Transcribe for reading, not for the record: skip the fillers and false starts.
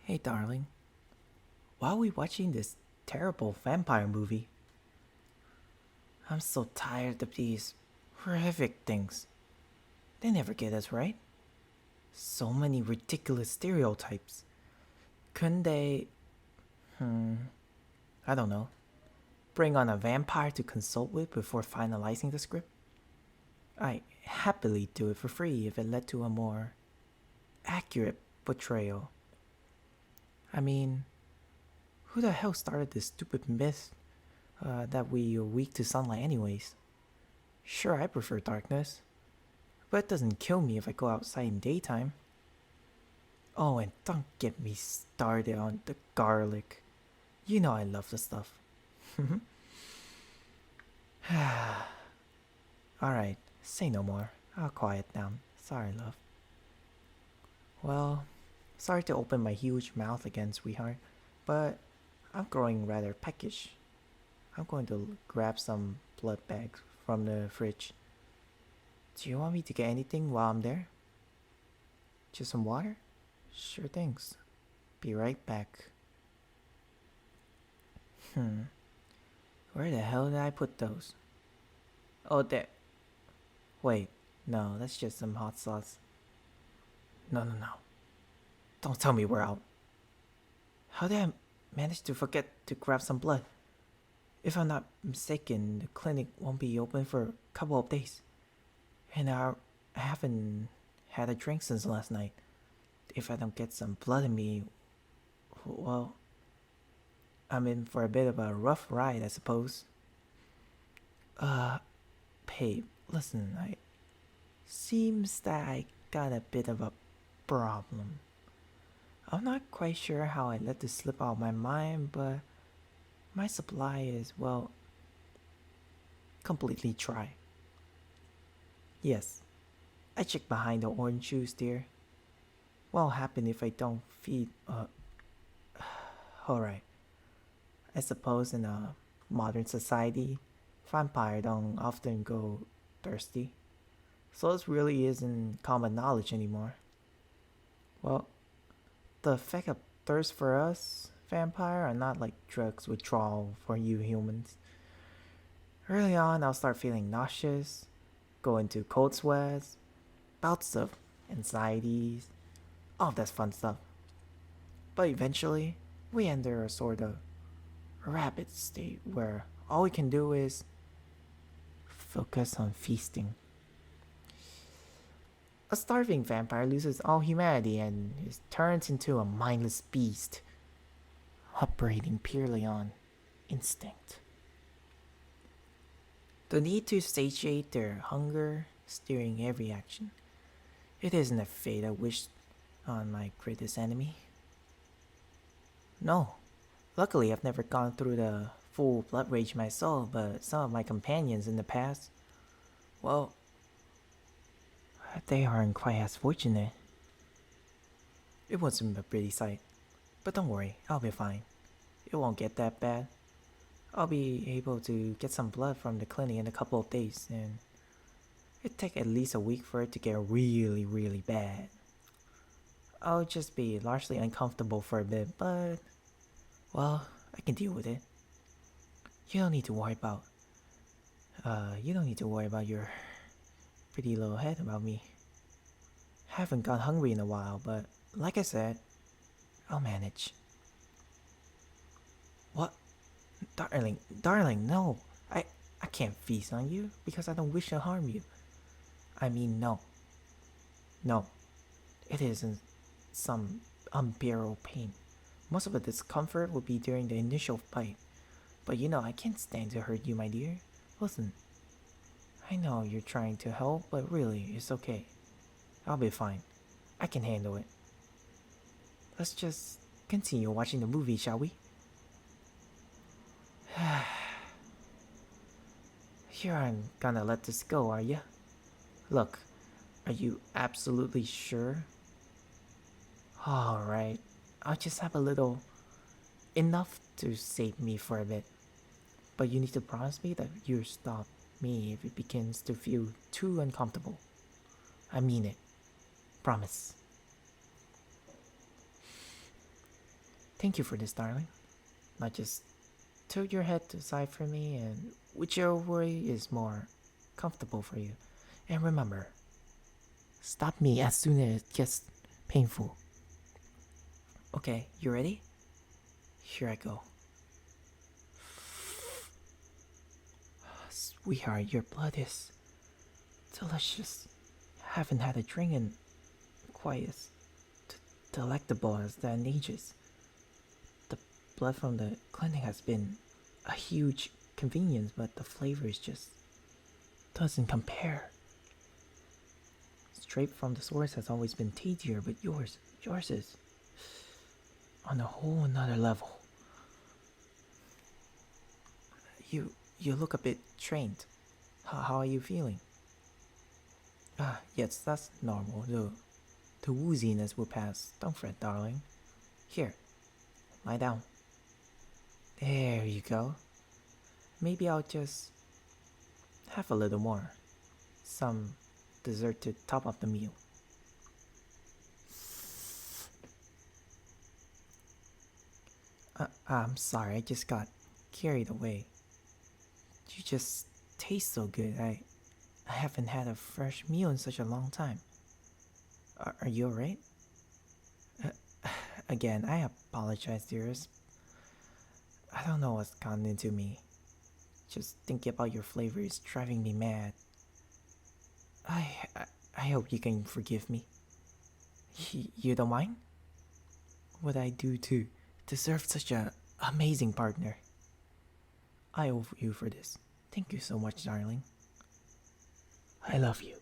Hey, darling. Why are we watching this terrible vampire movie? I'm so tired of these horrific things. They never get us right. So many ridiculous stereotypes. Couldn't they, I don't know, bring on a vampire to consult with before finalizing the script? I happily do it for free if it led to a more accurate portrayal. I mean, who the hell started this stupid myth that we are weak to sunlight, anyways? Sure, I prefer darkness, but it doesn't kill me if I go outside in daytime. Oh, and don't get me started on the garlic. You know I love the stuff. Alright, say no more. I'll quiet down. Sorry, love. Well, sorry to open my huge mouth again, sweetheart, but I'm growing rather peckish. I'm going to grab some blood bags from the fridge. Do you want me to get anything while I'm there? Just some water? Sure things. Be right back. Where the hell did I put those? Oh, there. Wait, no, that's just some hot sauce. No, no, no. Don't tell me we're out. How did I manage to forget to grab some blood? If I'm not mistaken, the clinic won't be open for a couple of days. And I haven't had a drink since last night. If I don't get some blood in me, well, I'm in for a bit of a rough ride, I suppose. Uh, Babe, listen, I seems that I got a bit of a problem. I'm not quite sure how I let this slip out of my mind, but my supply is, well, completely dry. Yes, I checked behind the orange juice, dear. What'll happen if I don't feed, alright. I suppose in a modern society, vampires don't often go thirsty. So this really isn't common knowledge anymore. Well, the effect of thirst for us, vampire, are not like drugs withdrawal for you humans. Early on, I'll start feeling nauseous, go into cold sweats, bouts of anxieties, all of that fun stuff. But eventually, we enter a sort of rapid state where all we can do is focus on feasting. A starving vampire loses all humanity and is turned into a mindless beast, operating purely on instinct. The need to satiate their hunger steering every action. It isn't a fate I wish on my greatest enemy. No, luckily I've never gone through the full blood rage myself, but some of my companions in the past, well, they aren't quite as fortunate. It wasn't a pretty sight, but don't worry, I'll be fine. It won't get that bad. I'll be able to get some blood from the clinic in a couple of days, and it'd take at least a week for it to get really, really bad. I'll just be largely uncomfortable for a bit, but, well, I can deal with it. You don't need to worry about, you don't need to worry about your pretty little head about me. Haven't got hungry in a while, but like I said, I'll manage. What? Darling, no. I can't feast on you because I don't wish to harm you. I mean, no. No. It isn't some unbearable pain. Most of the discomfort will be during the initial bite. But you know, I can't stand to hurt you, my dear. Listen, I know you're trying to help, but really, it's okay. I'll be fine. I can handle it. Let's just continue watching the movie, shall we? Here I'm gonna let this go, are ya? Look, are you absolutely sure? Alright, I'll just have a little. Enough to save me for a bit. But you need to promise me that you'll stop me if it begins to feel too uncomfortable. I mean it. Promise. Thank you for this, darling. Now just tilt your head aside for me and whichever way is more comfortable for you. And remember, stop me as soon as it gets painful. Okay, you ready? Here I go. Sweetheart, your blood is delicious. Haven't had a drink in quite as delectable as that in ages. The blood from the clinic has been a huge convenience, but the flavor is just doesn't compare. Straight from the source has always been tastier, but yours is on a whole another level. You look a bit trained. How are you feeling? Ah, yes, that's normal. The wooziness will pass. Don't fret, darling. Here, lie down. There you go. Maybe I'll just have a little more. Some dessert to top up the meal. I'm sorry, I just got carried away. You just taste so good. I haven't had a fresh meal in such a long time. Are you alright? Again, I apologize, dearest. I don't know what's gotten into me. Just thinking about your flavor is driving me mad. I, I, I hope you can forgive me. You don't mind? What I do to deserve such a amazing partner. I owe you for this. Thank you so much, darling. I love you.